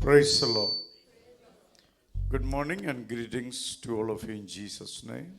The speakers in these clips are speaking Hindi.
Praise the Lord. Good morning and greetings to all of you in Jesus' name.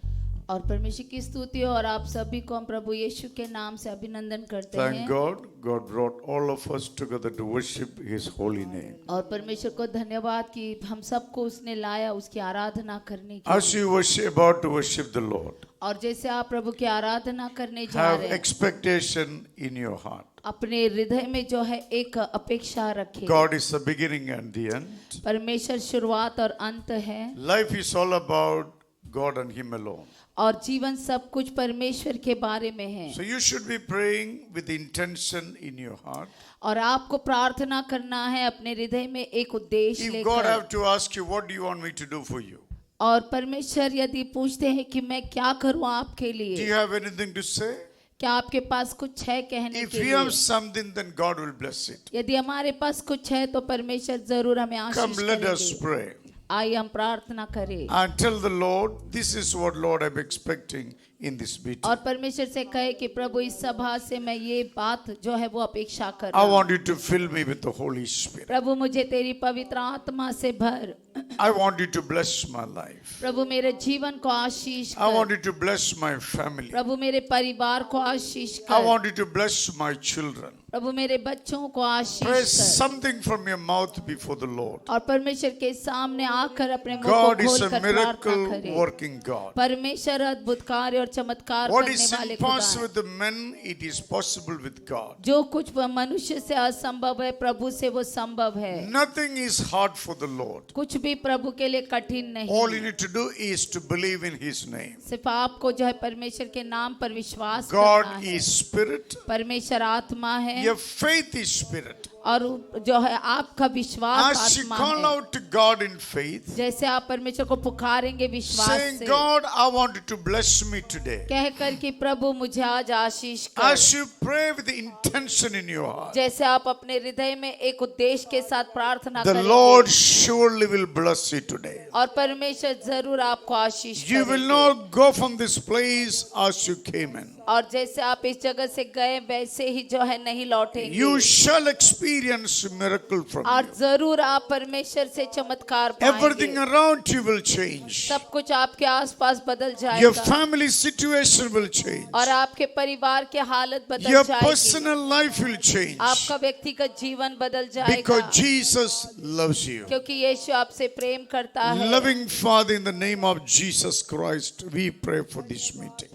और परमेश्वर की स्तुति हो और आप सभी को हम प्रभु यीशु के नाम से अभिनंदन करते Thank हैं। God, God brought all of us together to worship His holy name. और परमेश्वर को धन्यवाद कि हम सबको उसने लाया उसकी आराधना करने के As you worship, about to worship the Lord, और जैसे आप प्रभु की आराधना करने जा have रहे हैं, expectation in your heart. अपने हृदय में जो है एक अपेक्षा रखें। God is the beginning and the end. परमेश्वर शुरुआत और अंत है Life is all about God and Him alone. और जीवन सब कुछ परमेश्वर के बारे में है। So you should be praying with intention in your heart. और आपको प्रार्थना करना है अपने हृदय में एक उद्देश्य If God लेकर। have to ask you, what do you want me to do for you? और परमेश्वर यदि पूछते हैं कि मैं क्या करूं आपके Do लिए, you have anything to say? क्या आपके पास कुछ है कहने If के we लिए? have something, then God will bless it. यदि हमारे पास कुछ है तो परमेश्वर जरूर हमें Come, आशीष let us करेंगे। pray. आइए हम प्रार्थना करें And tell the Lord, this is what Lord I'm expecting in this meeting. और परमेश्वर से कहे कि प्रभु इस सभा से मैं ये बात जो है वो अपेक्षा कर I रहा हूँ। want you to fill me with the Holy Spirit. प्रभु मुझे तेरी पवित्र आत्मा से भर। I want you to bless my life. प्रभु मेरे जीवन को आशीष I want कर। you to bless my family. प्रभु मेरे परिवार को आशीष I कर। want you to bless my children. प्रभु मेरे बच्चों को Pray आशीष कर। something from your mouth before the Lord. और परमेश्वर के सामने आकर अपने मुंह God को is खोल a कर प्रार्थना miracle करें। working God. परमेश्वर अद्भुत कार्य और चमत्कार What करने is वाले खुदा impossible है। with the men, it is possible with God. जो कुछ वह मनुष्य से असंभव है प्रभु से वो संभव है। Nothing is hard for the Lord. कुछ भी प्रभु के लिए कठिन All you नहीं। need to do is to believe in His name. सिर्फ आपको जो है परमेश्वर के नाम पर विश्वास God करना है। is spirit. परमेश्वर आत्मा है Your faith is spirit. और जो है आपका विश्वास As you आत्मा call है। out to God in faith, जैसे आप परमेश्वर को पुकारेंगे विश्वास saying, से, God, I want you to bless me today. कह कर कि प्रभु मुझे आज आशीष कर। As you pray with the intention in your heart, जैसे आप अपने हृदय में एक उद्देश्य के साथ प्रार्थना the करेंगे Lord surely will bless you today. और परमेश्वर जरूर आपको आशीष You will करेंगे। not go from this place as you came in. और जैसे आप इस जगह से गए वैसे ही जो है नहीं लौटेंगे You shall experience miracle from और you. जरूर आप परमेश्वर से चमत्कार Everything पाएंगे। around you will change. सब कुछ आपके आसपास बदल Your जाएगा family situation will change. और आपके परिवार की हालत बदल Your जाएगी। personal life will change. आपका व्यक्तिगत जीवन बदल Because जाएगा Jesus loves you. क्योंकि यीशु आपसे प्रेम करता है। Loving Father, in the name of Jesus Christ, we pray for this meeting.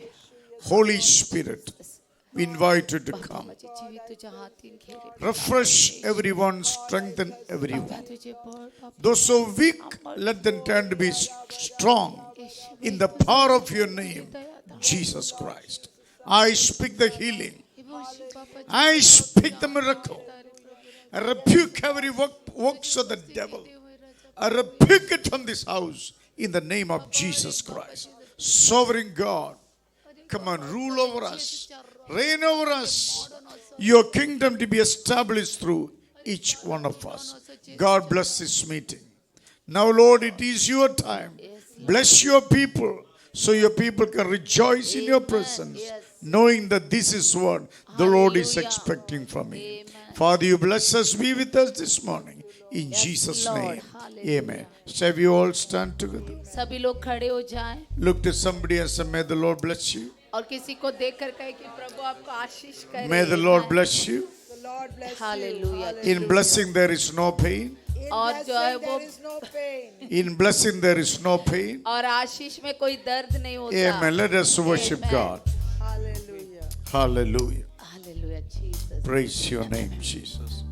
Holy Spirit, we invite you to come. Refresh everyone, strengthen everyone. Those who are weak, let them turn to be strong in the power of your name, Jesus Christ. I speak the healing. I speak the miracle. I rebuke every works of the devil. I rebuke it from this house in the name of Jesus Christ. Sovereign God, come on, rule over us, reign over us. Your kingdom to be established through each one of us. God bless this meeting. Now, Lord, it is your time. Bless your people so your people can rejoice in your presence, knowing that this is what the Lord is expecting from me. Father, you bless us, be with us this morning. In Jesus' name, amen. Shall we all stand together? सभी लोग खड़े हो जाएं Look to somebody and say, may the Lord bless you. और किसी को देखकर कहे कि प्रभु आपको आशीष करे। May the Lord bless you. The Lord bless you. Hallelujah. In blessing there is no pain. In और जो है blessing वो- there is no pain. In blessing there is no pain. और आशीष में कोई दर्द नहीं होता। Amen. Let us worship Amen. God. Hallelujah. Hallelujah. Hallelujah Jesus. Praise your name, Jesus.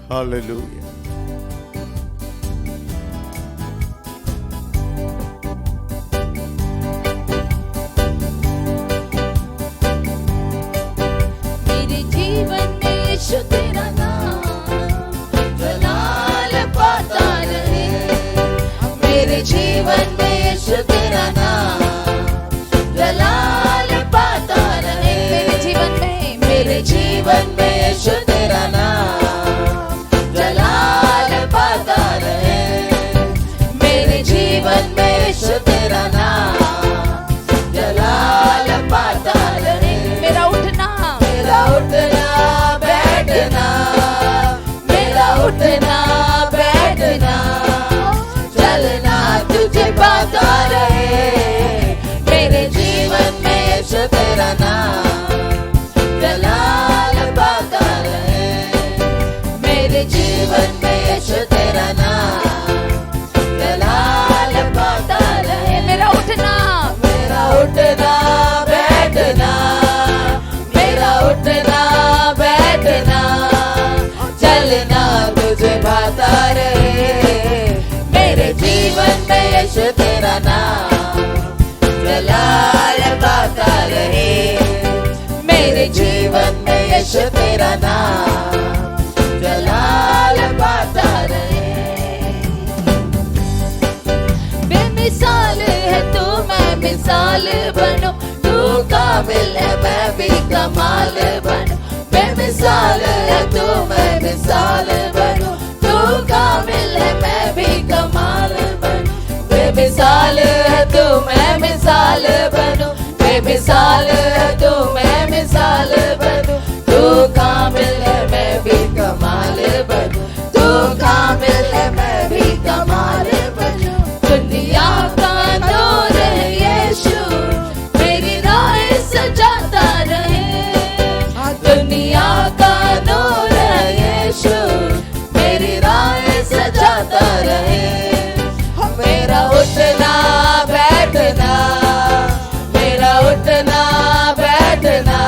Hallelujah. मेरे जीवन में यीशु तेरा नाम जलाल पाता रहे। मेरे जीवन में यीशु तेरा नाम जलाल पाता रहे। मेरे जीवन में यीशु तेरा नाम जलाल पाता रहे। मेरे जीवन में यीशु तेरा नाम जलाल पाता रहे। मेरा उठना बैठना, मेरा उठना नाम जलाल पाता रहे। मेरे जीवन में यीशु तेरा नाम जलाल पाता रहे। मेरा उठना बैठना, मेरा उठना बैठना, चलना तुझे भाता रहे। मेरे जीवन में यीशु तेरा नाम जलाल पाता रहे। मेरे जीवन में यीशु तेरा नाम जलाल पाता रहे। बेमिसाल है तू, मैं मिसाल बनूं, तू काबिल है मैं भी कमाल बनूं। बेमिसाल है तू, मैं मिसाल बनूं, तू काबिल है मैं भी कमाल बनूं। बेमिसाल है तू, मैं मिसाल बनूं, बेमिसाल है तू, मैं मिसाल बनूं। तू कामिल है मैं भी कमाल बनूं, तू कामिल है मैं भी कमाल बनूं। दुनिया का नूर है यीशु, मेरी राह सजाता रहे। दुनिया का नूर है यीशु, मेरी राह सजाता रहे। मेरा उठना बैठना, मेरा उठना बैठना,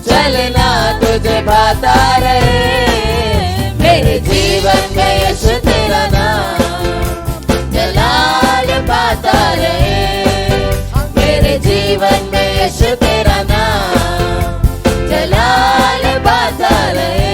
चलना तुझे भाता रहे। मेरे जीवन में यीशु तेरा नाम जलाल पाता रहे। मेरे जीवन में यीशु तेरा नाम जलाल पाता रहे।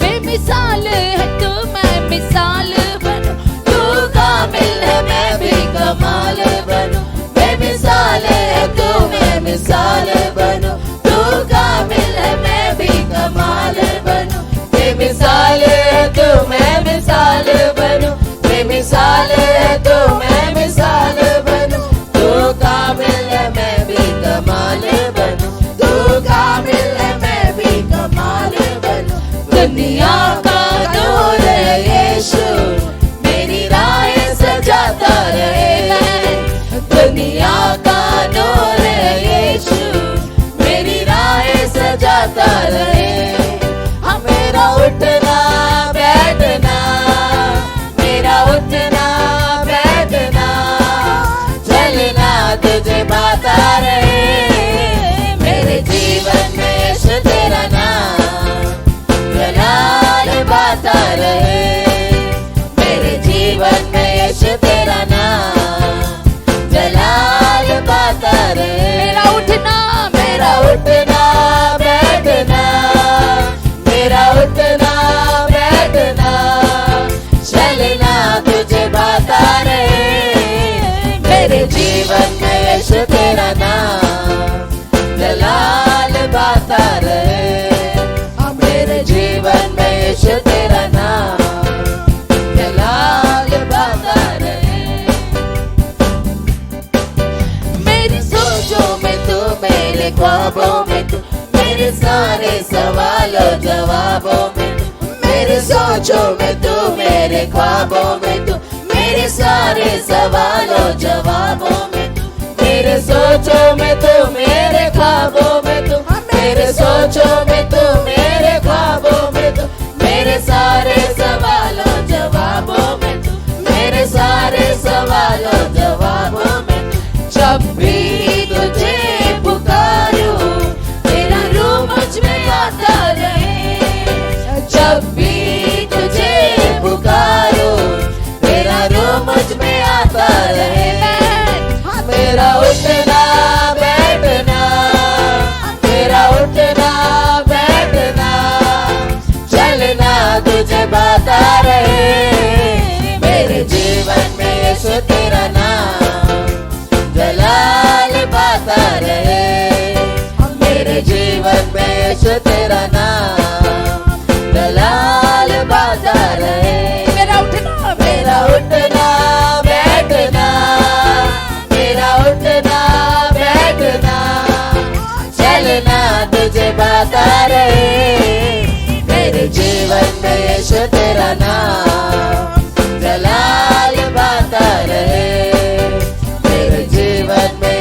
बेमिसाल है तू, मैं मिसाल बनूं, तू कामिल है मैं भी कमाल बनूं। बेमिसाल है तू, मैं मिसाल बनूं, तू कामिल है मैं भी कमाल बनूं। बेमिसाल है तू, मैं मिसाल बनूं, बेमिसाल है तू, मैं मिसाल बनूं। तू कामिल है मैं भी कमाल बनूं, तू कामिल है मैं भी कमाल बनूं। दुनिया का नूर है यीशु, मेरी राह सजाता रहे। दुनिया का नूर है यीशु, मेरी राह सजाता रहे। मेरा उठना बैठना, मेरा उठना बैठना, चलना तुझे भाता रहे। मेरे जीवन में यीशु तेरा नाम जलाल पाता रहे। मेरे जीवन में यीशु तेरा नाम जलाल पाता रहे। मेरा उठना बैठना, मेरा उठना बैठना, चलना तुझे भाता रहे। मेरे जीवन में यीशु तेरा नाम जलाल पाता रहे। मेरे जीवन में यीशु तेरा नाम जलाल पाता रहे। मेरी सोचों में तू, मेरे ख्वाबों में तू, मेरे सारे सवालों जवाबों में तू। मेरे सोचों में तू, मेरे ख्वाबों में तू, मेरे सारे सवालों जवाबों में तू। मेरे सोचों में तू, मेरे ख्वाबों में तू, मेरे सोचों में तू, मेरे ख्वाबों में तू। मेरे सारे सवालों जवाबों में तू, मेरे सारे सवालों जवाबों में तू। जब भी तुझे पुकारूं, तेरा रूह मुझ में आता रहे। जब भी तुझे पुकारूं, तेरा रूह मुझ में आता रहे। मेरा उठना बैठना, मेरा उठना बैठना, चलना तुझे भाता रहे। मेरे जीवन में यीशु तेरा नाम जलाल पाता रहे। मेरे जीवन में यीशु तेरा नाम जलाल पाता रहे। मेरा उठना बैठना, मेरा उठना बैठना, चलना तुझे भाता रहे। मेरे जीवन में यीशु तेरा नाम जलाल पाता रहे। मेरे जीवन में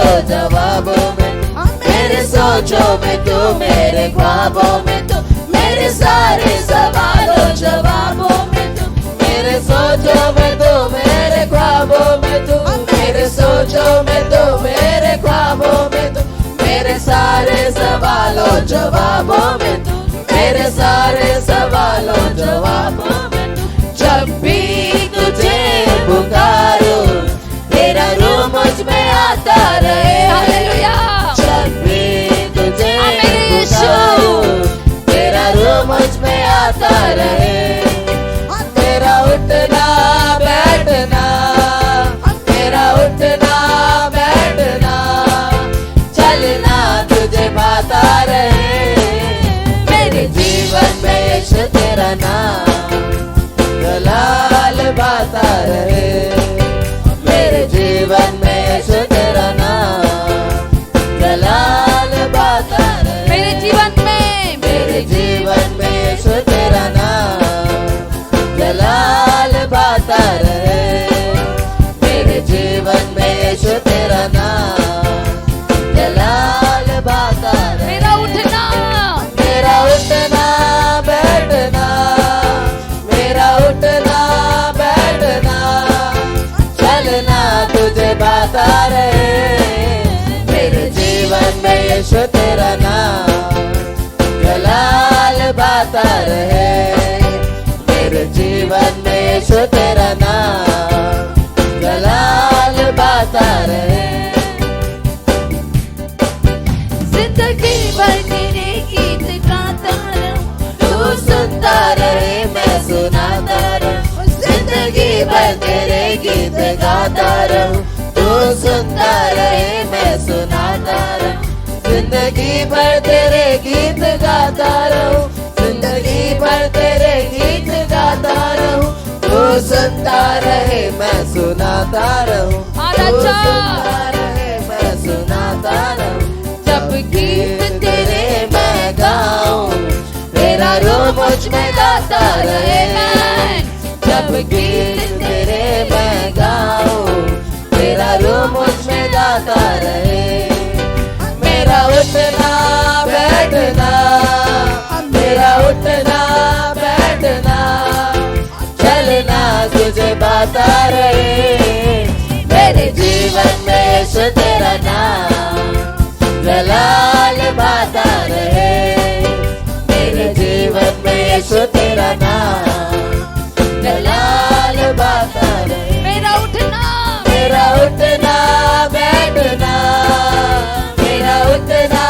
सवालों जवाबों में तू, मेरे सोचों में तू, मेरे ख्वाबों में तू, मेरे सारे सवालों जवाबों में तू, मेरे सोचों में तू, मेरे ख्वाबों में तू, मेरे सोचों में तू, मेरे ख्वाबों में तू, मेरे सारे सवालों जवाबों में तू, मेरे सारे सवालों जवाबों में तू। जब भी तुझे पुकारो तेरा रूह मुझ में आता रहे, हालेलुया। जब भी तुझे आमीन यीशु। पुकारो तेरा रूह मुझ में आता रहे, तेरा उठना बैठना, तेरा उठना बैठना, चलना तुझे पाता रहे, मेरे जीवन में यीशु तेरा नाम जलाल बाता रहे, मेरे जीवन में यीशु तेरा नाम जलाल बाता रहे, मेरे जीवन में, मेरे जीवन में यीशु तेरा नाम जलाल बाता रहे, मेरे जीवन में यीशु तेरा नाम जलाल बाता रहे। मेरा उठना, मेरा उठना बैठना, मेरा उठना बैठना, चलना तुझे बाता रहे, मेरे जीवन में यीशु तेरा नाम जलाल बाता रहे, मेरे जीवन में यीशु तेरा नाम जलाल बाता रहे। जिंदगी भर तेरे गीत गाता रहूं, तू सुनता रहे मैं सुनाता रहूं, जिंदगी भर तेरे गीत गाता रहूं, तू सुनता रहे मैं सुनाता रहूं, जिंदगी भर तेरे गीत गाता रहूं, जिंदगी भर तेरे गीत गाता रहूं, तू सुनता रहे मैं सुनाता रहूं, तू सुनता रहे मैं सुनाता रहूं, जब गीत तेरे मैं गाऊं तेरा रूह मुझ में गाता रहे, जब गीत तेरे मैं गाऊं तेरा रूह मुझ में गाता रहे, मेरा उठना बैठना, मेरा उठना बैठना, चलना तुझे बाता रहे, मेरे जीवन में यीशु तेरा नाम जलाल बाता रहे, मेरे जीवन में यीशु तेरा नाम जलाल बाता रहे। मेरा उठना, मेरा उठना बैठना, मेरा उठना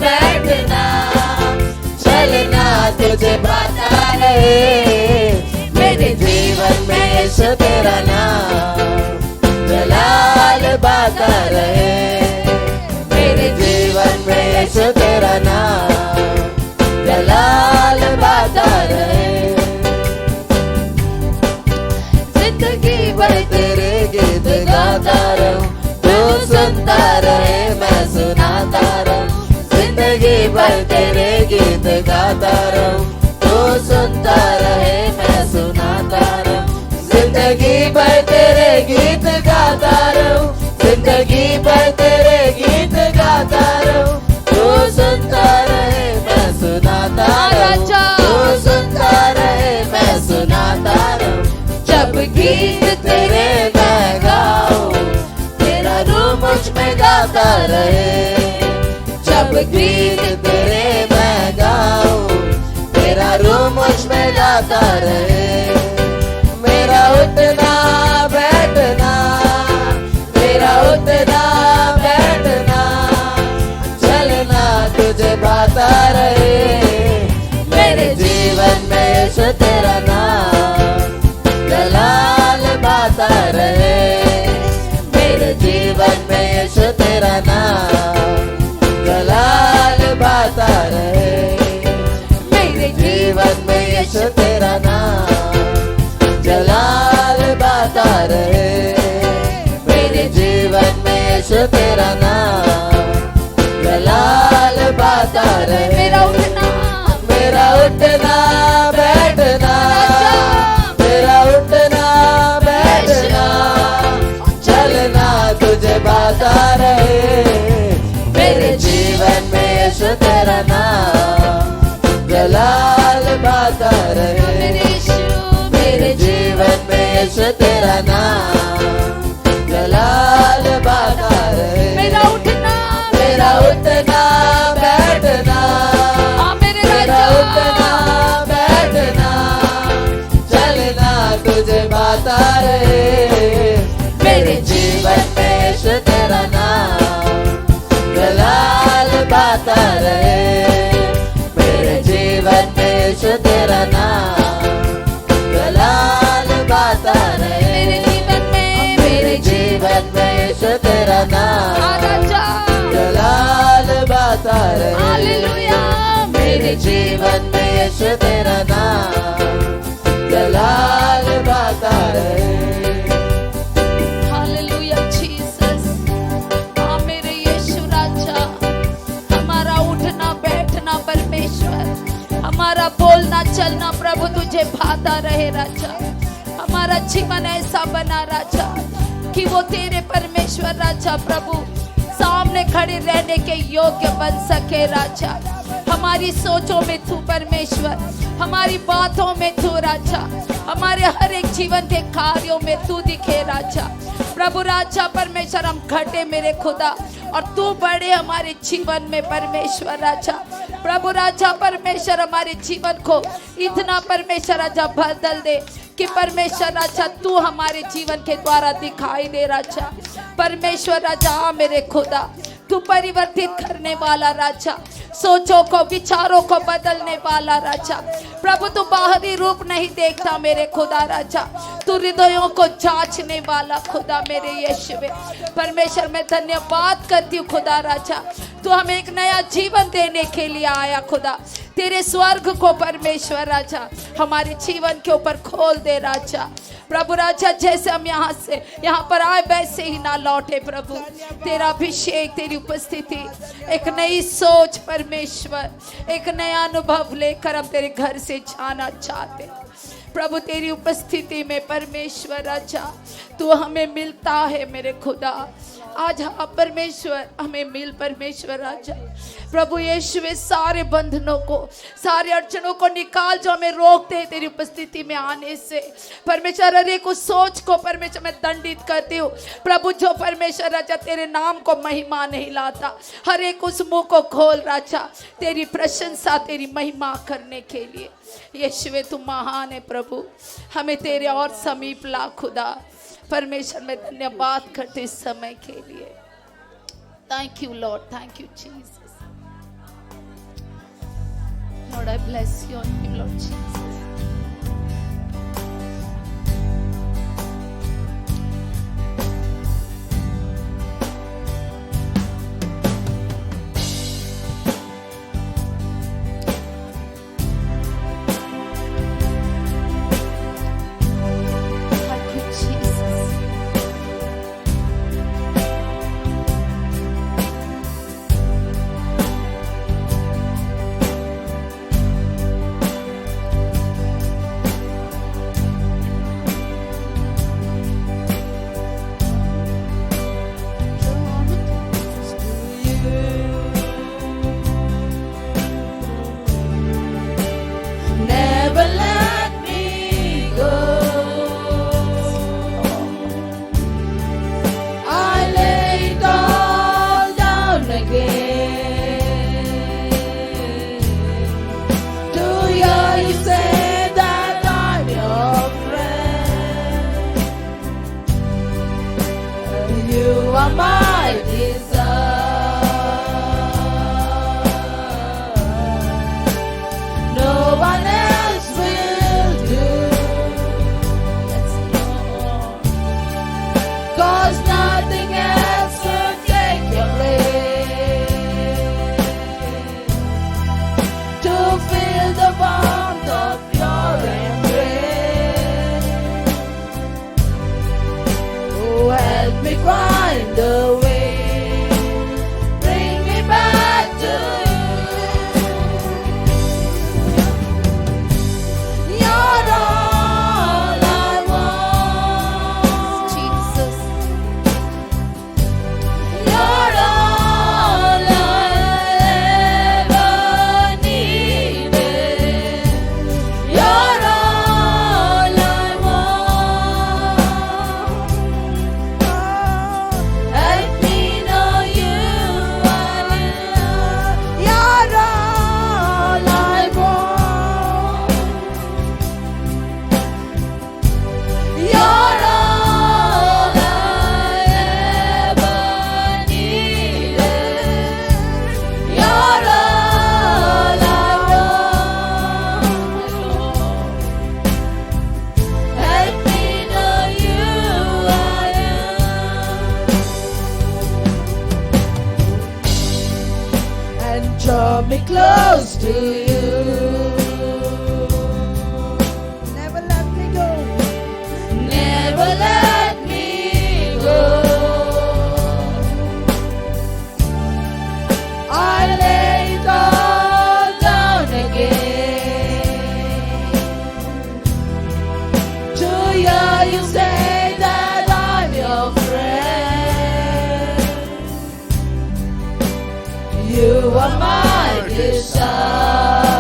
बैठना, चलना तुझे बाता रहे, मेरे जीवन में यीशु तेरा नाम जलाल बाता रहे, मेरे जीवन में यीशु तेरा नाम जलाल बाता रहे, जिंदगी भर तेरे गीत गाता रहूं, तू सुनता रहे मैं सुनाता रहूं, जिंदगी भर तेरे गीत गाता रहूं, तू सुनता रहे मैं सुनाता रहूं, जिंदगी भर तेरे गीत गाता रहूं, जिंदगी भर तेरे गीत गाता रहूं, तू सुनता रहे मैं सुनाता रहूं, तू सुनता रहे मैं सुनाता रहूं, जब गीत तेरे मैं गाऊं तेरा रूह मुझ में गाता रहे, जब गीत तेरे मैं गाऊं तेरा रूह मुझ में गाता रहे, मेरा उठना बैठना, मेरा उठना बैठना, चलना तुझे बाता रहे, मेरे जीवन में यीशु तेरा नाम जलाल बाता रहे, मेरे जीवन में यीशु तेरा नाम जलाल बाता रहे, मेरे जीवन में यीशु तेरा नाम जलाल बाता रहे, मेरे जीवन में यीशु तेरा नाम जलाल बाता रहे। मेरा उठना, मेरा उठना बैठना, मेरा उठना बैठना, चलना तुझे बाता रहे, यीशु तेरा नाम जलाल बाता रहे। मेरा उठना बैठना मेरा उठना बैठना चलना तुझे बाता रहे। मेरे जीवन में यीशु तेरा नाम जलाल बाता रहे। मेरे जीवन में यीशु तेरा नाम जलाल बाता रहे। मेरे जीवन में यीशु तेरा नाम जलाल बाता रहे। हालेलुया मेरे जीवन में यीशु तेरा नाम जलाल बाता रहे। Hallelujah Jesus. हाँ मेरे यीशु राजा, हमारा उठना बैठना परमेश्वर, हमारा बोलना चलना प्रभु तुझे भाता रहे राजा। हमारा जीवन ऐसा बना राजा कि वो तेरे परमेश्वर राजा प्रभु सामने खड़े रहने के योग्य बन सके राजा। हमारी सोचों में तू परमेश्वर, हमारी बातों में तू राजा, हमारे हर एक जीवन के कार्यों में तू दिखे राजा। प्रभु राजा परमेश्वर, हम घटे मेरे खुदा और तू बड़े हमारे जीवन में परमेश्वर राजा। प्रभु राजा परमेश्वर, हमारे जीवन को इतना परमेश्वर राजा बदल दे कि परमेश्वर राजा तू हमारे जीवन के द्वारा दिखाई दे राजा। परमेश्वर राजा मेरे खुदा, तू परिवर्तित करने वाला राजा, सोचों को विचारों को बदलने वाला राजा। प्रभु तू बाहरी रूप नहीं देखता मेरे खुदा राजा, तू हृदयों को जांचने वाला खुदा मेरे यीशु परमेश्वर। मैं धन्यवाद करती हूँ खुदा राजा, तू हमें एक नया जीवन देने के लिए आया खुदा। तेरे स्वर्ग को परमेश्वर राजा हमारे जीवन के ऊपर खोल दे राजा। प्रभु राजा, जैसे हम यहाँ पर आए वैसे ही ना लौटे प्रभु। तेरा अभिषेक, तेरी उपस्थिति, एक नई सोच परमेश्वर, एक नया अनुभव लेकर हम तेरे घर से जाना चाहते प्रभु। तेरी उपस्थिति में परमेश्वर राजा तू हमें मिलता है मेरे खुदा। आज हाँ परमेश्वर हमें मिल परमेश्वर राजा। प्रभु यीशु सारे बंधनों को, सारे अड़चनों को निकाल जो हमें रोकते हैं तेरी उपस्थिति में आने से परमेश्वर। हर एक उस सोच को परमेश्वर मैं दंडित करती हूँ प्रभु जो परमेश्वर राजा तेरे नाम को महिमा नहीं लाता। हर एक उस मुंह को खोल राजा तेरी प्रशंसा, तेरी महिमा करने के लिए। यीशु तू महान है प्रभु, हमें तेरे और समीप ला खुदा। परमेश्वर मैं धन्यवाद करते इस समय के लिए। Thank you Lord, thank you Jesus. Lord I bless your name Lord Jesus. to you. Never let me go. Never let me go. I lay it all down again to hear you say that I'm your friend. You are my desire.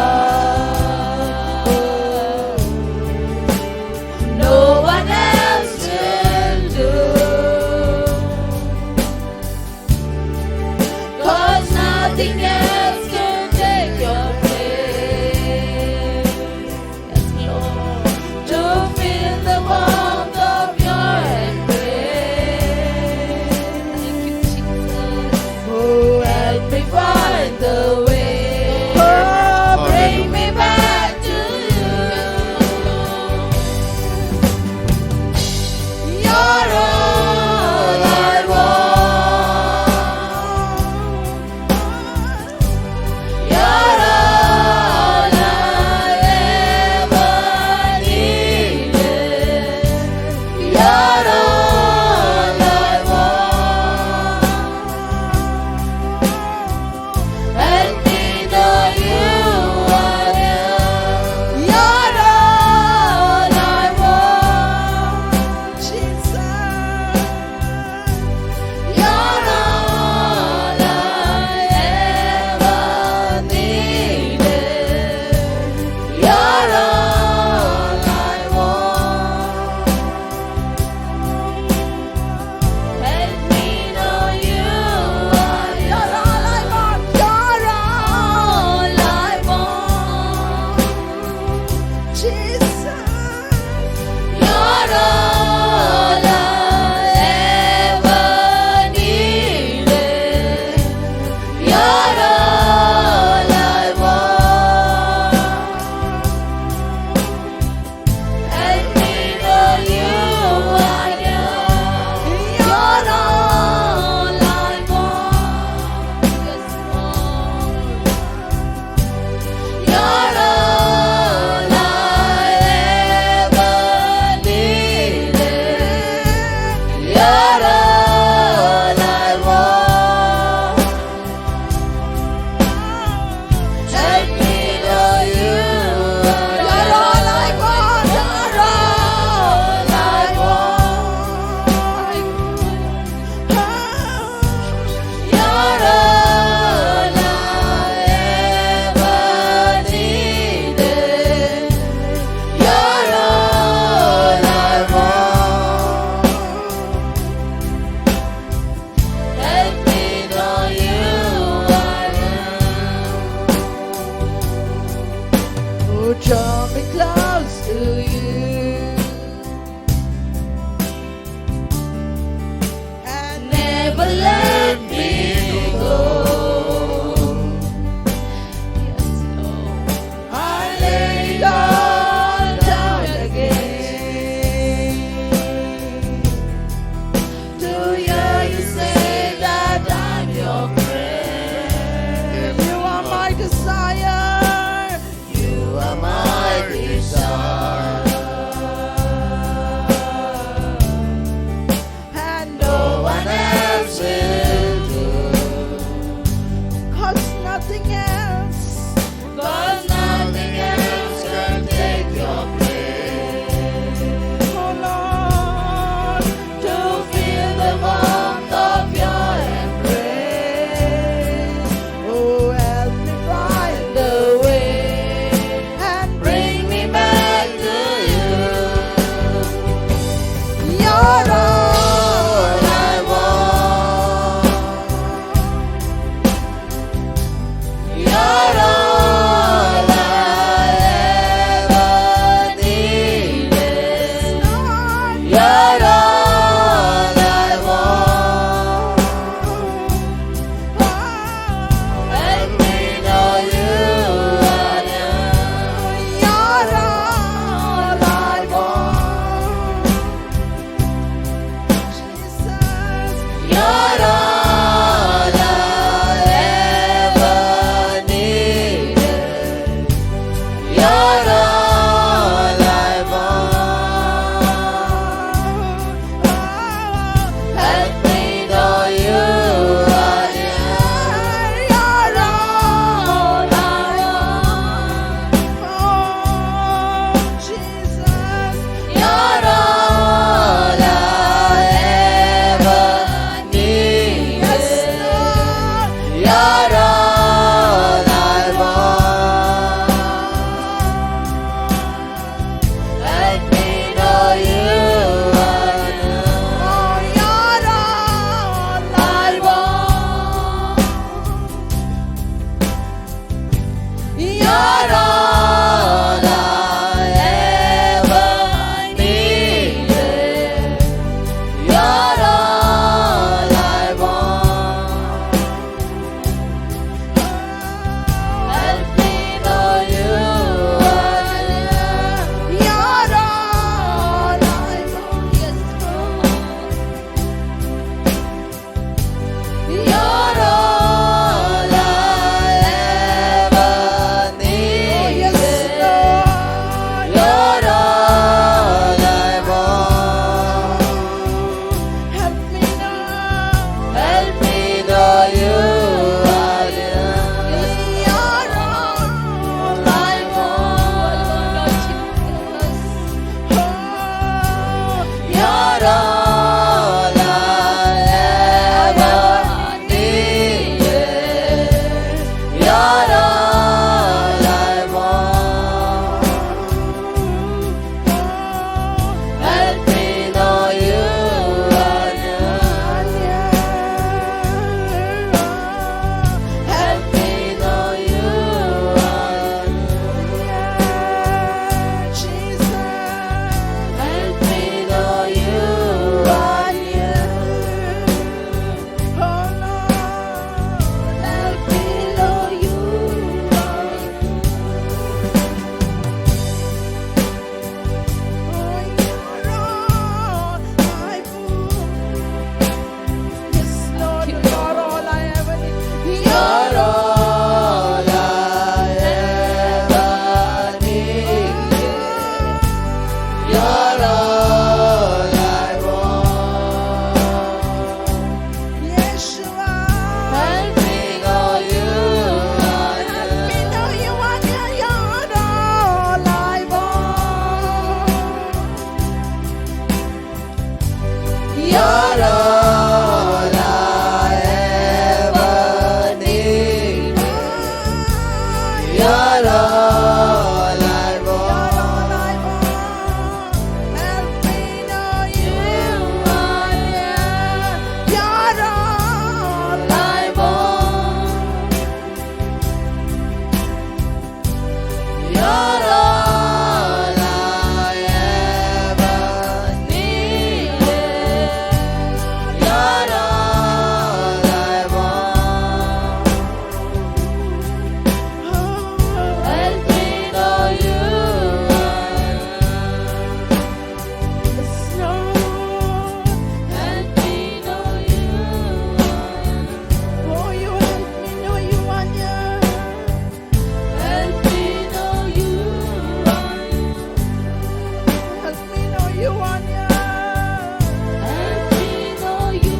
you on earth. and we know you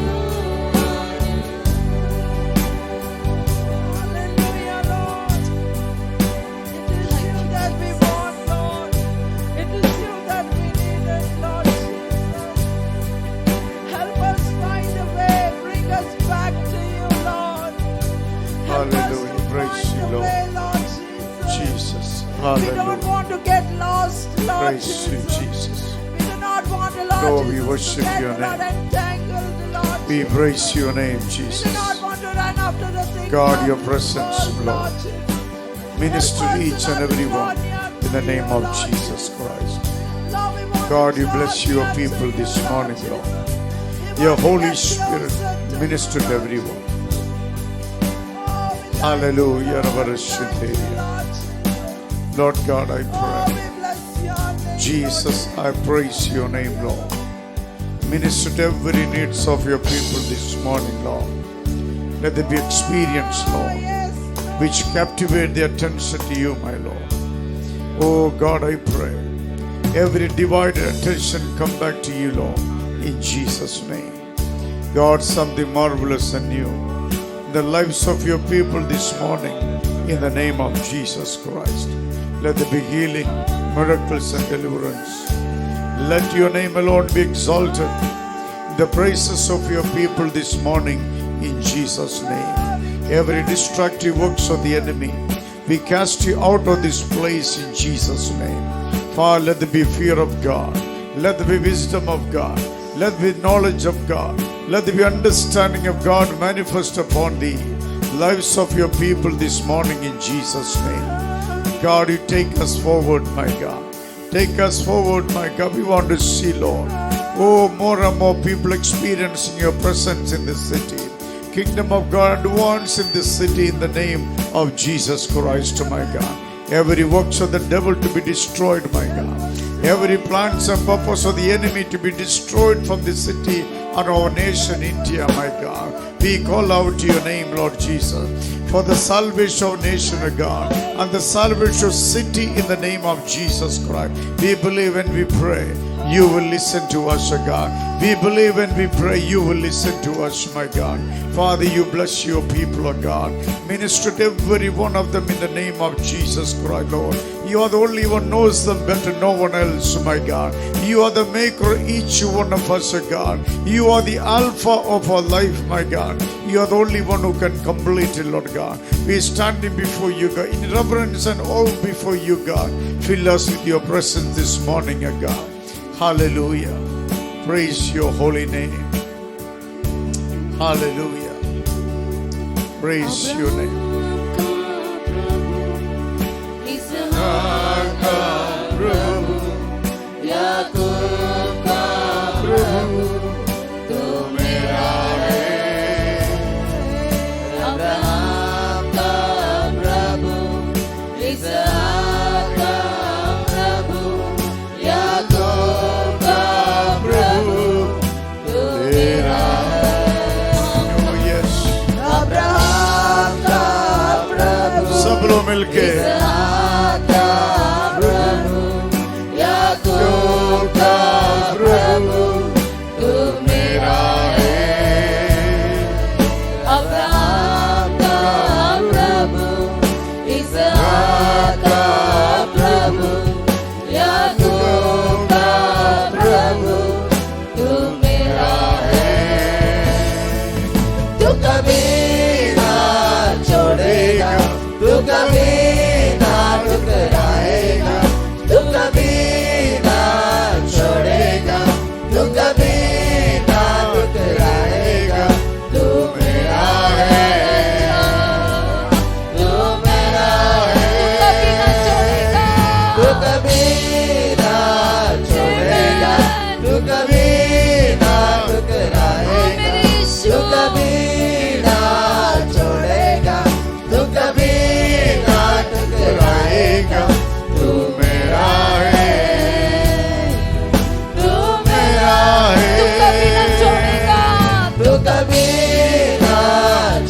are Hallelujah, Lord. It is you that we want, Lord. It is you that we need, Lord Jesus. Help us find a way. Bring us back to you, Lord. Help Hallelujah. us to Praise find you, a Lord. way, Lord Jesus. Jesus. We don't Hallelujah. want to get lost, Lord Praise you, Jesus. Jesus. We do not want, Lord Lord, we Jesus, worship to get, your Lord, name. entangled, Lord We Jesus. praise your name, We do Jesus. not want to run after the things God, of your this presence, world, Lord. Jesus. Minister Help us, each and Lord, every to draw one near in the to name you, of Lord Jesus Christ. Lord, we want God, to you draw bless your near to people you, this morning, Lord. Jesus. We Your want to Holy get Spirit closer to you, minister to Lord everyone. Jesus. Oh, we thank Hallelujah. you, Lord. Rabba We thank you, Shunderia. Lord Jesus. Lord God, I Oh, pray. we bless your name, Jesus, I praise your name, Lord. Minister to every needs of your people this morning, Lord. Let there be experience, Lord. Lord, Yes, Lord. which captivate their attention to you, my Lord. Oh God, I pray. Every divided attention come back to you, Lord, in Jesus' name. God, something marvelous and new in the lives of your people this morning, in the name of Jesus Christ. Let there be healing, miracles, and deliverance. Let your name alone be exalted in the praises of your people this morning, in Jesus' name. Every destructive works of the enemy, we cast you out of this place in Jesus' name. Father, let there be fear of God. Let there be wisdom of God. Let there be knowledge of God. Let there be understanding of God manifest upon the lives of your people this morning in Jesus' name. God, you take us forward, my God. Take us forward, my God. We want to see, Lord. Oh, more and more people experiencing your presence in this city. Kingdom of God advance in this city in the name of Jesus Christ, my God. Every works of the devil to be destroyed, my God. Every plans and purpose of the enemy to be destroyed from the city and our nation, India, my God. We call out to your name, Lord Jesus, for the salvation of nation, of God, and the salvation of city in the name of Jesus Christ. We believe and we pray. You will listen to us, O God. We believe and we pray you will listen to us, my God. Father, you bless your people, O God. Minister to every one of them in the name of Jesus Christ, Lord. You are the only one knows them better, no one else, my God. You are the maker of each one of us, O God. You are the Alpha of our life, my God. You are the only one who can complete it, Lord God. We are standing before you, God, in reverence and awe before you, God. Fill us with your presence this morning, O God. Hallelujah. Praise your holy name. Hallelujah. Praise your name. Oh, yes. Abraham का प्रभु सब लोग मिलके याकूब का प्रभु तू मेरा है अब्राहम का प्रभु इसहाक का प्रभु याकूब का प्रभु तू मेरा है तू कभी ना छोड़ेगा तू कभी ना ठुकराएगा तू कभी ना छोड़ेगा तू कभी ना ठुकराएगा तू मेरा है तू मेरा है तू कभी ना छोड़ेगा तू कभी ना ठुकराएगा तू कभी ना छोड़ेगा तू कभी ना ठुकराएगा तू मेरा है तू मेरा है तू कभी ना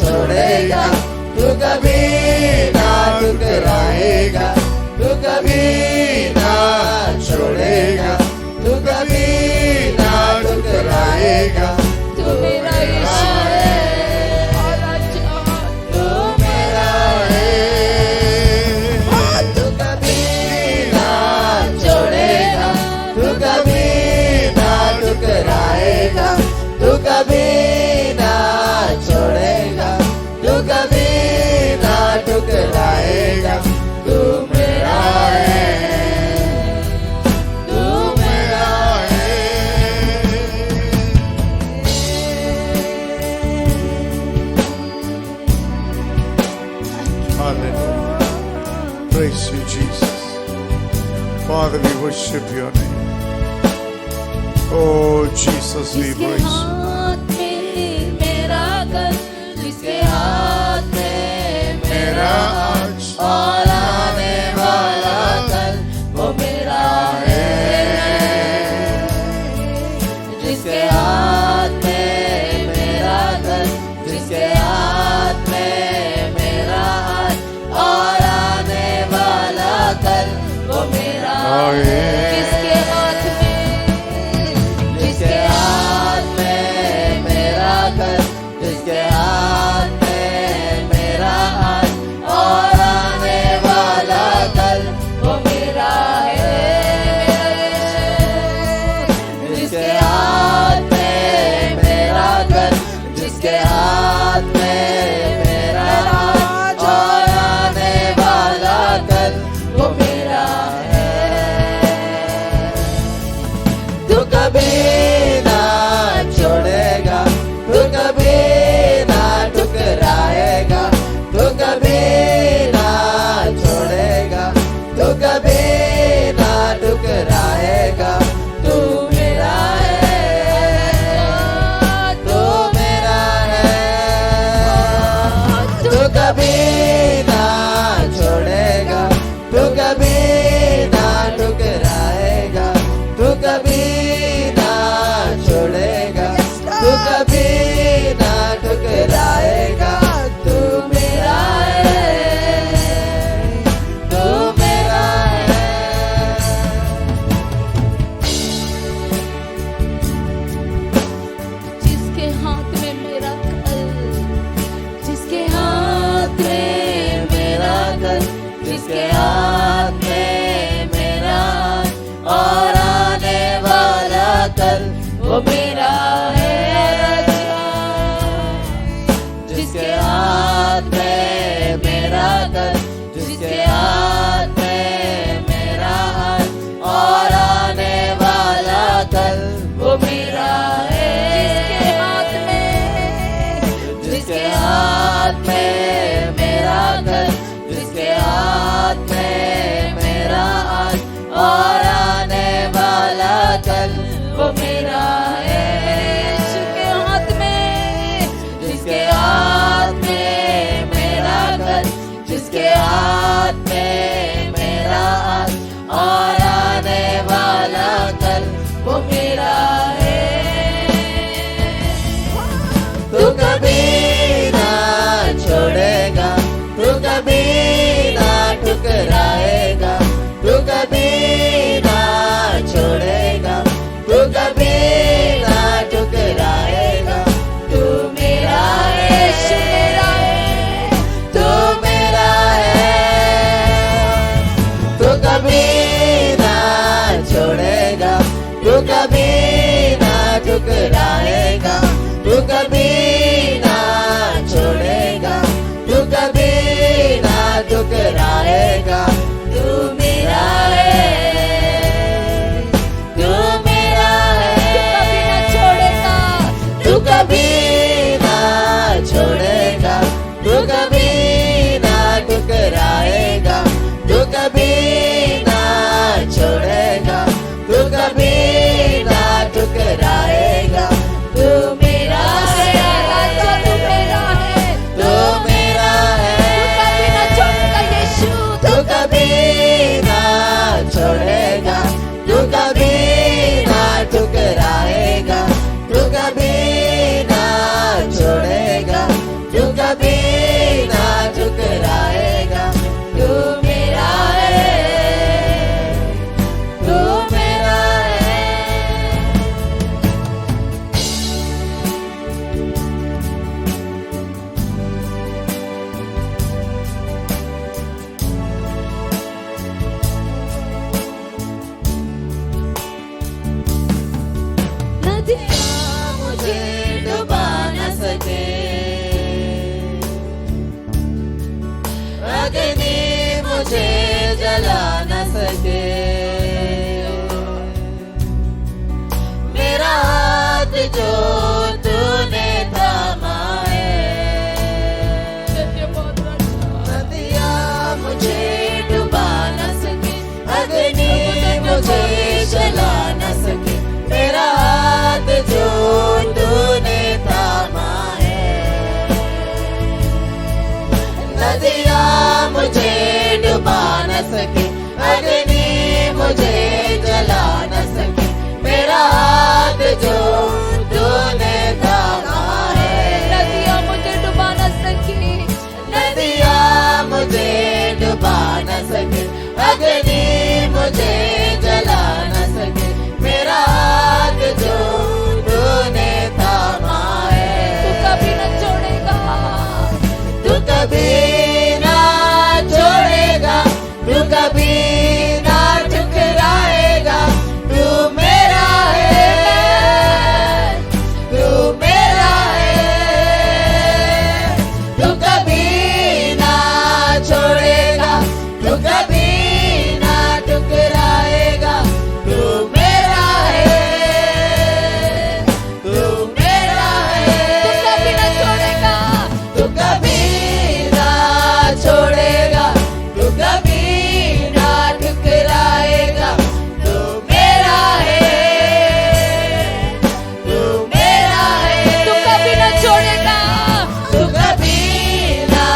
छोड़ेगा तू कभी ना ठुकराएगा तू कभी ना छोड़ेगा तू कभी छोड़ेगा। तू मेरा यीशु है और अच्छा तू मेरा है, तू कभी ना छोड़ेगा, तू कभी ना ठुकराएगा, तू कभी ना छोड़ेगा, तू कभी ना ठुकराएगा। तू मेरा है, तू मेरा है। Hallelujah. Praise you, Jesus. Father, we worship your name. Oh, Jesus, we जिसके praise you. हाथ में मेरा घर, जिसके हाथ में मेरा आज और आने वाला कल, वो मेरा है। जिसके हाथ में मेरा घर, जिसके हाथ में मेरा आज और आने वाला कल, वो मेरा है। जिसके हाथ में, जिसके हाथ में मेरा घर, जिसके हाथ में मेरा आज और आने वाला कल, वो मेरा है। जिसके हाथ में मेरा घर, जिसके हाथ में मेरा आज और आने वाला कल, वो मेरा है। तू कभी ना छोड़ेगा, तू कभी ना ठुकराएगा, तू कभी ना छोड़ेगा, तू कभी ना ठुकराएगा। तू मेरा है, तू मेरा है, तू कभी ना छोड़ेगा, तू कभी ना ठुकराएगा, तू कभी ना छोड़ेगा, तू कभी ना ठुकराएगा। तू मेरा है, तू मेरा है। जिसके हाथ में मेरा कल, जिसके हाथ में मेरा कल, जिसके हाथ में मेरा और आने वाला कल, वो मेरा है। जिसके हाथ में मेरा कल, जिसके हाथ में मेरा और आने वाला कल, वो मेरा है। जिसके हाथ में मेरा कल, जिसके हाथ में मेरा और आने वाला कल, वो मेरा है। जिसके हाथ में, जिसके हाथ में मेरा कल, जिसके हाथ में मेरा और आने वाला कल, वो मेरा है। तू कभी ना छोड़ेगा, तू कभी ना ठुकराएगा, तू कभी ना छोड़ेगा, तू कभी ना ठुकराएगा। तू मेरा है, तू मेरा है, तू कभी ना छोड़ेगा, तू कभी ना ठुकराएगा, तू कभी ना छोड़ेगा, तू कभी ना ठुकराएगा। तू मेरा है, तू मेरा है, तू कभी ना छोड़ेगा, तू कभी ना ठुकराएगा, तू कभी ना छोड़ेगा, तू कभी ना ठुकराएगा। तू मेरा है, तू मेरा है, तू मेरा है, तू कभी ना छोड़ेगा यीशु, न सके, अग्नि मुझे जला न सके, मेरा हाथ जो तूने थामा है। नदियाँ मुझे डुबा न सकी, नदियाँ मुझे डुबा न सके, अग्नि मुझे जला न सके, मेरा हाथ जो तूने थामा है। तू कभी न छोड़ेगा, तू कभी ना छोड़ेगा, तू कभी ना ठुकराएगा, तू मेरा है, तू मेरा है। तू कभी ना छोड़ेगा, तू कभी ना ठुकराएगा, तू मेरा है, तू मेरा है। तू कभी न छोड़ेगा, तू कभी ना छोड़ेगा, तू कभी ना ठुकराएगा, तू मेरा है, तू मेरा है। तू कभी न छोड़ेगा, तू कभी ना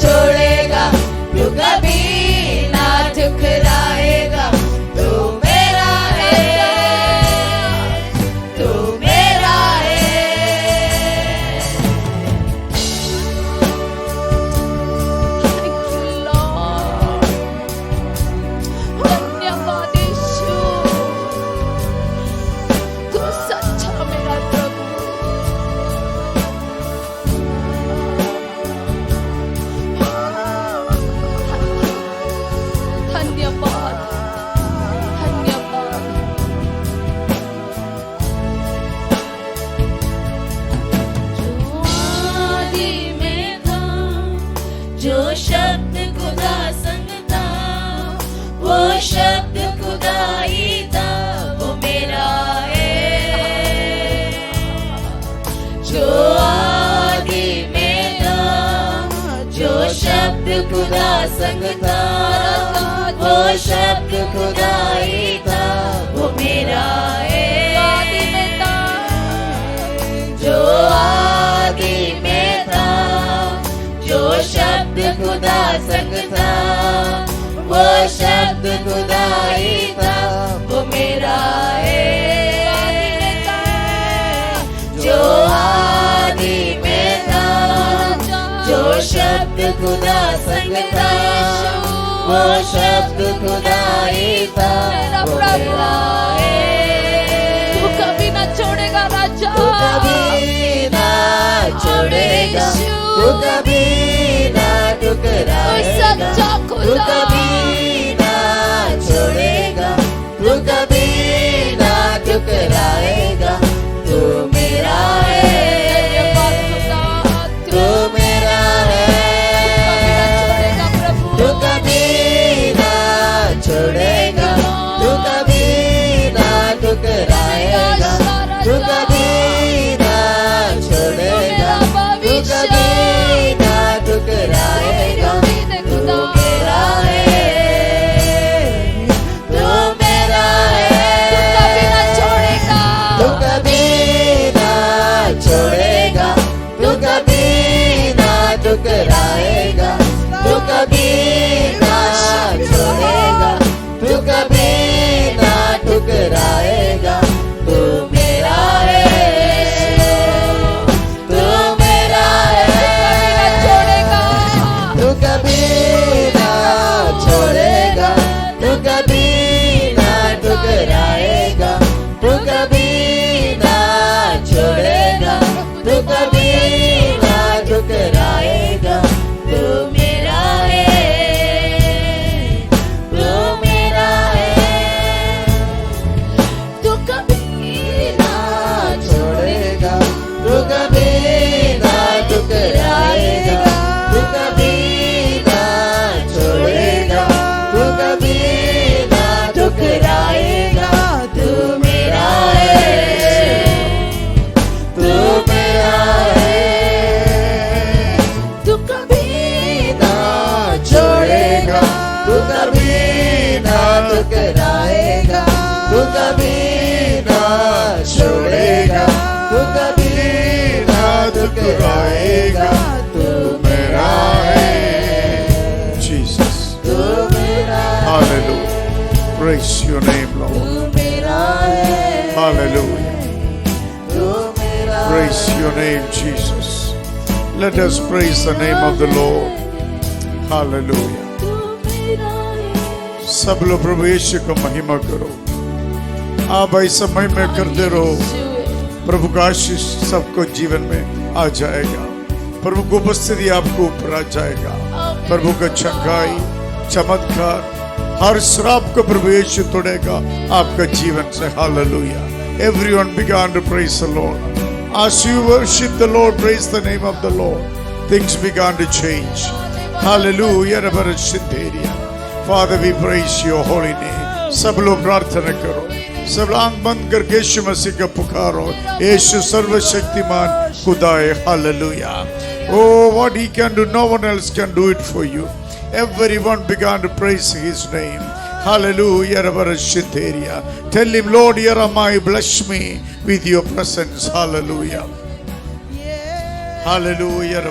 छोड़ेगा, तू कभी ना ठुकराएगा, तू मेरा है, तू मेरा है। Thank you, Lord. धन्यवाद यीशु, तू सच्चा मेरा प्रभु। धन्यवाद, धन्यवाद। जो आदि में था, जो शब्द खुदा संग था, वो शब्द खुदा ही था, वो मेरा है। जो आदि में था, जो शब्द खुदा संग था, वो शब्द खुदा ही था, वो मेरा है। आदि में था, जो आदि में था, जो शब्द खुदा संग था, वो शब्द खुदा ही था, वो मेरा है। जो आदि में था, जो शब्द खुदा संग था, वो शब्द खुदा ही था, वो मेरा है। तू कभी न छोड़ेगा राजा, तू कभी ना छोड़ेगा, तू कभी ना ठुकराएगा, सच्चा तू खुदा। कभी ना छोड़ेगा, तू कभी ना ठुकराएगा, तू मेरा है, धन्यवाद खुदा, तू मेरा है। तू कभी ना छोड़ेगा, तू कभी ना ठुकराएगा, तू कभी ना छोड़ेगा, तू कभी ना ठुकराएगा, तू मेरा है, तू मेरा है। तू कभी ना छोड़ेगा, तू कभी ना ठुकराएगा, तू कभी ना छोड़ेगा, तू कभी ना ठुकराएगा, तू मेरा है, तू मेरा है। तू कभी ना छोड़ेगा, तू कभी ना ठुकराएगा, तू कभी ना छोड़ेगा, तू कभी ना ठुकराएगा, तू मेरा है, तू मेरा है। तू कभी ना छोड़ेगा, तू कभी ना ठुकराएगा, तू कभी ना छोड़ेगा, तू कभी ना ठुकराएगा, तू मेरा है, तू मेरा है। तू कभी ना छोड़ेगा, तू कभी ना ठुकराएगा, तू कभी ना छोड़ेगा, तू कभी ना ठुकराएगा, तू मेरा है, Jesus. तू मेरा Praise your name, तू Lord. मेरा है, Hallelujah. तू मेरा Praise your name, Jesus. Let us praise the name of the Lord. Hallelujah. तू मेरा है। सब लोग प्रभु यीशु को महिमा करो। आप ऐसा महिमा करते रहो, प्रभु का आशीष सबको जीवन में आ जाएगा। प्रभु की उपस्थिति आपको ऊपर आ जाएगा। प्रभु का चंगाई, चमत्कार, हर श्राप को प्रभु यीशु तोड़ेगा आपका जीवन से। Hallelujah. Everyone began to praise the Lord. As you worship the Lord, praise the name of the Lord, things began to change. Hallelujah. Father, we praise your holy name. सब लोग प्रार्थना करो, सब आंख बंद करके यीशु मसीह का पुकारो। यीशु सर्वशक्तिमान खुदा है। Hallelujah. Oh, what he can do, no one else can do it for you. Everyone began to praise his name. Hallelujah. Tell him, Lord, here am I, bless me with your presence. Hallelujah. Hallelujah.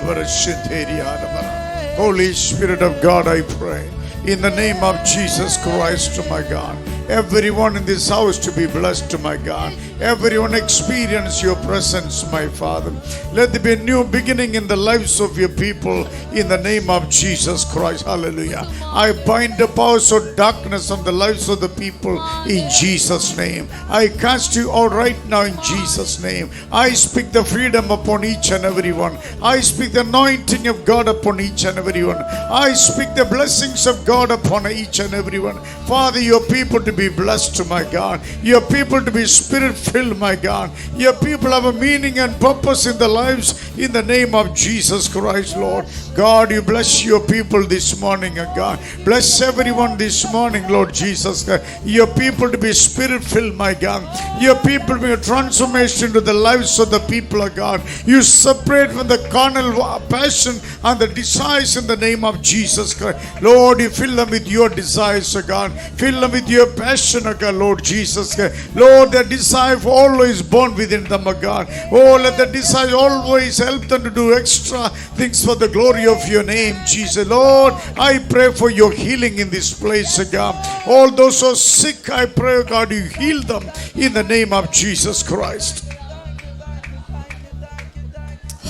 Holy Spirit of God, I pray in the name of Jesus Christ, my God, everyone in this house to be blessed, my God. Everyone experience your presence, my Father. Let there be a new beginning in the lives of your people in the name of Jesus Christ. Hallelujah. I bind the powers of darkness on the lives of the people in Jesus' name. I cast you out right now in Jesus' name. I speak the freedom upon each and every one. I speak the anointing of God upon each and every one. I speak the blessings of God upon each and every one. Father, your people to be blessed, my God. Your people to be spirit-filled, my God. Your people have a meaning and purpose in their lives in the name of Jesus Christ, Lord. God, you bless your people this morning, God. Bless everyone this morning, Lord Jesus. Your people to be spirit-filled, my God. Your people to be a transformation to the lives of the people of God. You separate from the carnal passion and the desires in the name of Jesus Christ. Lord, you fill them with your desires, God. Fill them with your passion, God, Lord Jesus Christ. Lord, the desire always born within them, God. Oh, let the desire always help them to do extra things for the glory of your name, Jesus. Lord, I pray for your healing in this place, God. All those who are sick, I pray, God, you heal them in the name of Jesus Christ.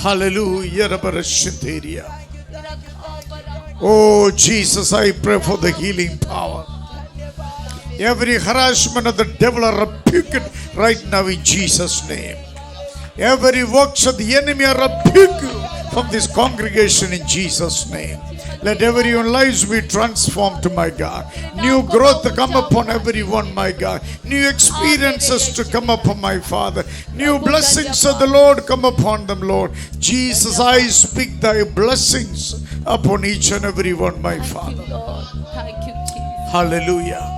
Hallelujah. Oh, Jesus, I pray for the healing power. Every harassment of the devil are rebuked right now in Jesus' name. Every works of the enemy are rebuked from this congregation in Jesus' name. Let everyone's lives be transformed, to my God. New growth to come upon everyone, my God. New experiences to come upon my Father. New blessings of the Lord come upon them, Lord. Jesus, I speak thy blessings upon each and every one, my Father. Lord. Thank you, Jesus. Hallelujah.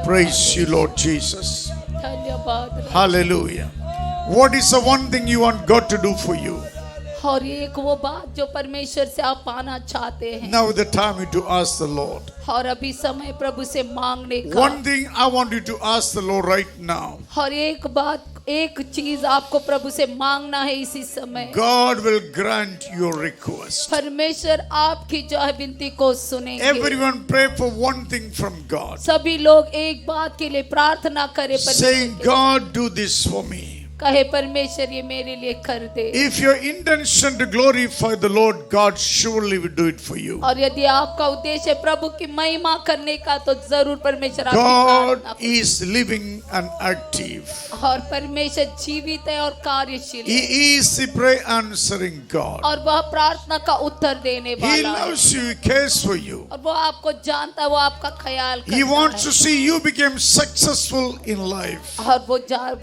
Praise you, Lord Jesus. धन्यवाद। Hallelujah. What is the one thing you want God to do for you? और ये एक वो बात जो परमेश्वर से आप पाना चाहते हैं, Now the time is to ask the Lord. और अभी समय प्रभु से मांगने का। One thing I want you to ask the Lord right now. और एक बात, एक चीज आपको प्रभु से मांगना है इसी समय। God will grant your request. परमेश्वर आपकी जो है विनती को सुनेंगे। Everyone pray for one thing from God. सभी लोग एक बात के लिए प्रार्थना करें, Saying, God, do this for me. कहे परमेश्वर ये मेरे लिए कर दे। If your intention to glorify the Lord, God surely will do it for you. और यदि आपका उद्देश्य प्रभु की महिमा करने का, तो जरूर परमेश्वर आपकी God प्रार्थना is living and active. और परमेश्वर जीवित है और कार्यशील है, He is the prayer answering God. और वह प्रार्थना का उत्तर देने He वाला है, loves you, He cares for you. और वो आपको जानता है, वो आपका ख्याल He करता wants to है, see you become successful in life. और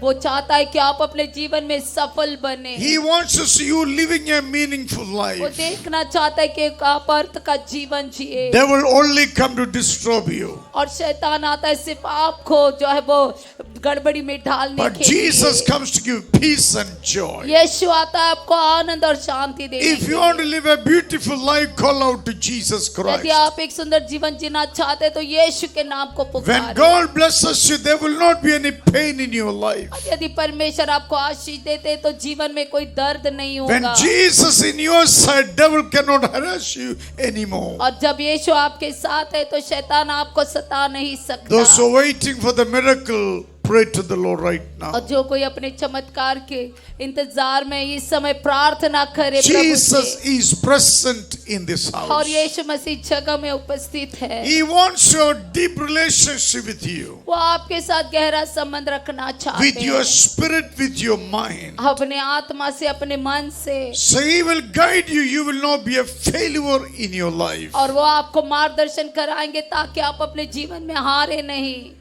वो चाहता है कि आप अपने जीवन में सफल बने। He wants to see you living a meaningful वो life. देखना चाहता है कि आप अर्थ का जीवन जिए, Devil only come to disturb you. और शैतान आता है सिर्फ आपको जो है वो गड़बड़ी में डालने But के Jesus लिए। comes to give peace and joy. यीशु आता है आपको आनंद और शांति देने If के you want लिए। to live a beautiful life, call out to Jesus यदि Christ. आप एक सुंदर जीवन जीना चाहते हैं तो यीशु के नाम को When पुकारें। God blesses you, there will not be any pain in your life. यदि परमेश्वर आपको आशीष देते हैं तो जीवन में कोई दर्द नहीं When होगा। Jesus in your side, devil cannot harass you anymore. और जब यीशु आपके साथ है तो शैतान आपको सता नहीं सकता। Those who are waiting for the miracle, pray to the Lord right now. और जो कोई अपने चमत्कार के इंतजार में इस समय प्रार्थना करे प्रभु Jesus से। is present in this और house. यीशु मसीह जगह में उपस्थित है। He wants your deep relationship with you, वो आपके साथ गहरा संबंध रखना चाहते with your हैं, spirit, with your mind. अपने आत्मा से, अपने मन से। So He will guide you. You will not be a failure in your life. और वो आपको मार्गदर्शन कराएंगे ताकि आप अपने जीवन में हारे नहीं।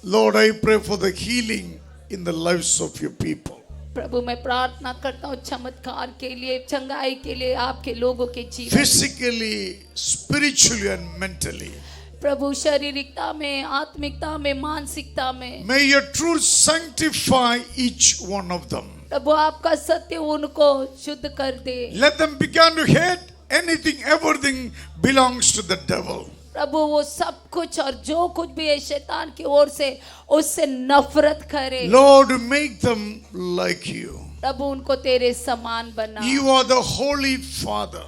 Lord, I pray for the healing in the lives of your people. प्रभु मैं प्रार्थना करता हूँ चमत्कार के लिए, चंगाई के लिए आपके लोगों के जीवन। Physically, spiritually, and mentally. प्रभु शारीरिकता में, आत्मिकता में, मानसिकता में। May your truth sanctify each one of them. प्रभु आपका सत्य उनको शुद्ध कर दे। Let them begin to hate anything, everything belongs to the devil. प्रभु वो सब कुछ और जो कुछ भी है शैतान की ओर से उससे नफरत करे। Lord, make them like you. प्रभु उनको तेरे समान बना। You are the Holy Father.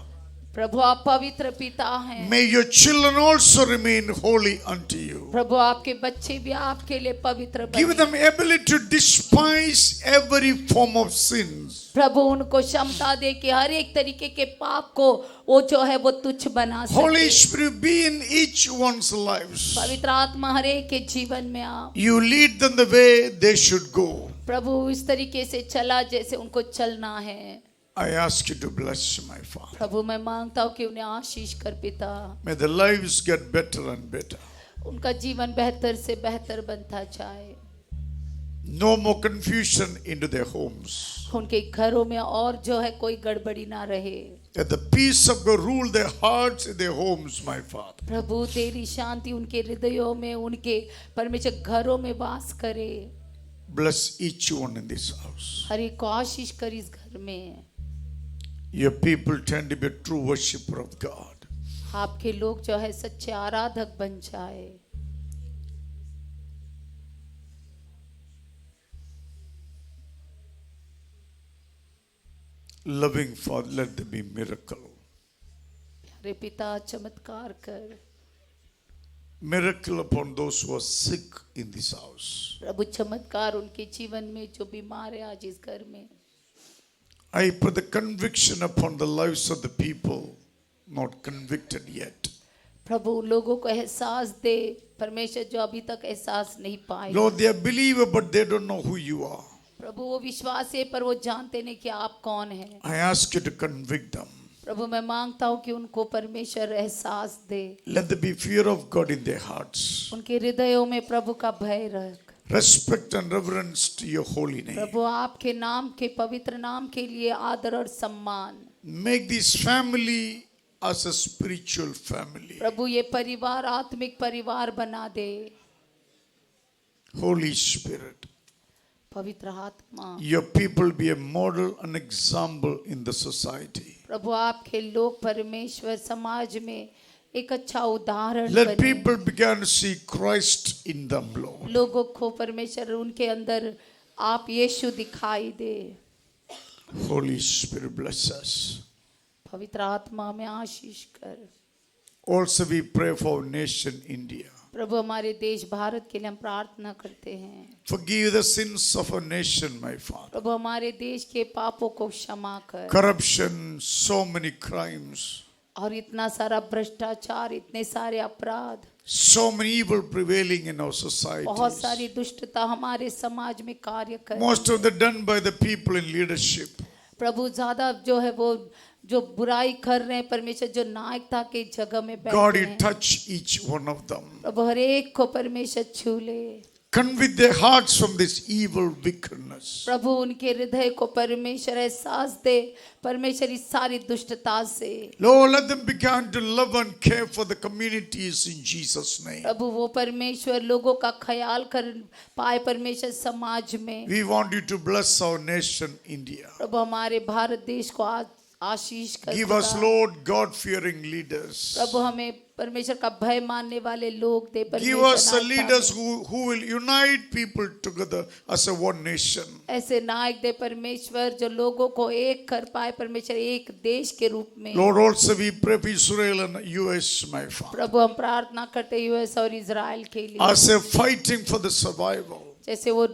प्रभु आप पवित्र पिता हैं। May your children also remain holy unto you. प्रभु आपके बच्चे भी आपके लिए पवित्र Give बने। them ability to despise every form of sins. प्रभु उनको क्षमता दे कि हर एक तरीके के पाप को वो जो है वो तुच्छ बना Holy सके। Spirit, be in each one's lives. पवित्र आत्मा हर एक के जीवन में आप You lead them the way they should go. प्रभु इस तरीके से चला जैसे उनको चलना है। I ask you to bless my Father. प्रभु मैं मांगता हूँ कि उन्हें आशीष कर पिता। May the lives get better and better. उनका जीवन बेहतर से बेहतर बनता जाए। No more confusion into their homes. उनके घरों में और जो है कोई गड़बड़ी ना रहे। That the peace of God rule their hearts and their homes, my Father. प्रभु तेरी शांति उनके हृदयों में, उनके परमेश्वर घरों में वास करे। Bless each one in this house. हर एक को आशीष कर इस घर में। Your people tend to be a true worshipper of God. आपके लोग जो है सच्चे आराधक बन जाए। Loving Father, let there be miracle. प्यारे पिता चमत्कार कर। Miracle upon those who are sick in this house. प्रभु चमत्कार उनके जीवन में जो बीमार है आज इस घर में। I put the conviction upon the lives of the people not convicted yet. प्रभु उन लोगों को एहसास दे परमेश्वर जो अभी तक एहसास नहीं पाए। Lord, they are believer but they don't know who you are. प्रभु वो विश्वास है पर वो जानते नहीं कि आप कौन हैं। I ask you to convict them. प्रभु मैं मांगता हूँ कि उनको परमेश्वर एहसास दे। Let there be fear of God in their hearts. उनके हृदयों में प्रभु का भय रख। Respect and reverence to your holy name. प्रभु आपके नाम के पवित्र नाम के लिए आदर और सम्मान। Make this family as a spiritual family. प्रभु ये परिवार आत्मिक परिवार बना दे। Holy Spirit, पवित्र आत्मा your people be a model and example in the society. प्रभु आपके लोग परमेश्वर समाज में एक अच्छा उदाहरण Let बने। people begin to see Christ in them, Lord. लोगों को परमेश्वर उनके अंदर आप यीशु दिखाई दे। Holy Spirit, bless us. पवित्र आत्मा में आशीष कर। Also, we pray for our nation, India. प्रभु हमारे देश भारत के लिए हम प्रार्थना करते हैं। Forgive the sins of our nation, my Father. प्रभु हमारे देश के पापों को क्षमा कर। Corruption, so many crimes, और इतना सारा भ्रष्टाचार, इतने सारे अपराध, so many evil prevailing in our society. बहुत सारी दुष्टता हमारे समाज में कार्य कर। Most of them done by the people in leadership. प्रभु ज्यादा जो है वो जो बुराई कर रहे हैं परमेश्वर जो नायकता के जगह में God, बैठे you हैं। touch each one of them. प्रभु हर एक को परमेश्वर छू ले। convict their hearts from this evil wickedness. प्रभु उनके हृदय को परमेश्वर एहसास दे परमेश्वर इस सारी दुष्टता से। Lord, let them begin to love and care for the communities in Jesus' name. प्रभु वो परमेश्वर लोगों का ख्याल कर पाए परमेश्वर समाज में। We want you to bless our nation, India. प्रभु हमारे भारत देश को आशीष कर Give us, Lord, God-fearing leaders. प्रभु हमें परमेश्वर का भय मानने वाले लोग दे। Give us the leaders who will unite people together as a one nation. ऐसे नायक दे परमेश्वर जो लोगों को एक कर पाए परमेश्वर एक देश के रूप में। Lord, also we pray for Israel and US, my Father. प्रभु हम प्रार्थना करते यूएस और इजराइल के लिए। As they're fighting for the survival. जैसे वो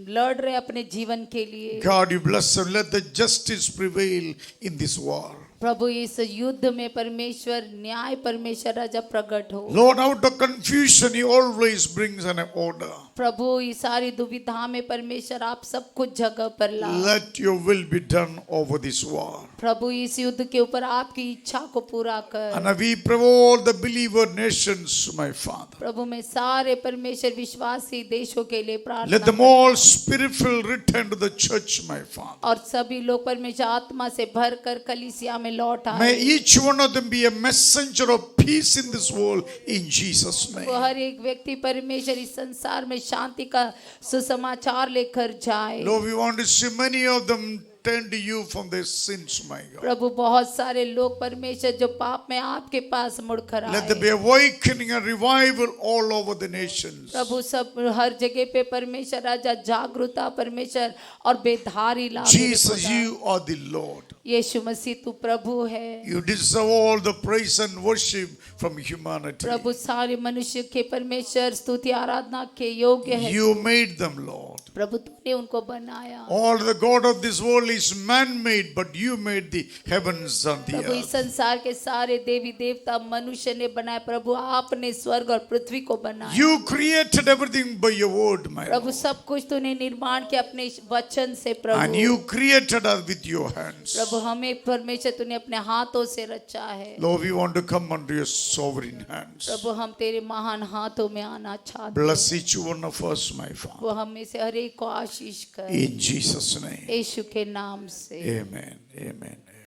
लड़ रहे अपने जीवन के लिए। God, you bless them. Let the justice prevail in this war. प्रभु इस युद्ध में परमेश्वर न्याय परमेश्वर राजा प्रकट हो। Lord, out of confusion, He always brings an order. प्रभु इस सारी दुविधा में परमेश्वर आप सब कुछ जगह पर ला। Let your will be done over this war. प्रभु इस युद्ध के ऊपर आपकी इच्छा को पूरा कर। And we pray all the believer nations, my Father. प्रभु मैं सारे परमेश्वर विश्वासी देशों के लिए प्रार्थना। Let them all spirit-filled return to the church, my Father. और सभी लोग परमेश्वर आत्मा से भर कर कलीसिया में लौट आए। May each one of them be a messenger of peace in this world in Jesus' वो name. हर एक व्यक्ति परमेश्वर इस संसार में शांति का सुसमाचार लेकर जाए। Lord, we want to see many of them turn to you from their sins, my God. प्रभु बहुत सारे लोग परमेश्वर जो पाप में आपके पास मुड़कर Let there आए। be awakening and revival all over the nations. प्रभु सब हर जगह पे परमेश्वर राजा जागरूकता परमेश्वर और बेधारी ला। Jesus, you are the Lord. यीशु मसीह तू प्रभु है। You deserve all the praise and worship from humanity. प्रभु सारे मनुष्य के परमेश्वर स्तुति आराधना के योग्य है। You made them, Lord. प्रभु तूने उनको बनाया। All the God of this world is man-made, but you made the heavens and the प्रभु इस earth. संसार के सारे देवी देवता मनुष्य ने बनाए। प्रभु आपने स्वर्ग और पृथ्वी को बनाया। You created everything by your word, my Prabhu Lord. सब कुछ तूने निर्माण किया अपने वचन से। प्रभु And you created us with your hands. प्रभु हमें परमेश्वर तूने अपने हाथों से रचा है। Lord, we want to come under your sovereign hands. प्रभु हम तेरे महान हाथों में आना चाहते Bless हैं। each one of us, my Father. वो हमें से हर एक को आशीष कर In Jesus' name. यीशु के नाम से। Amen. Amen.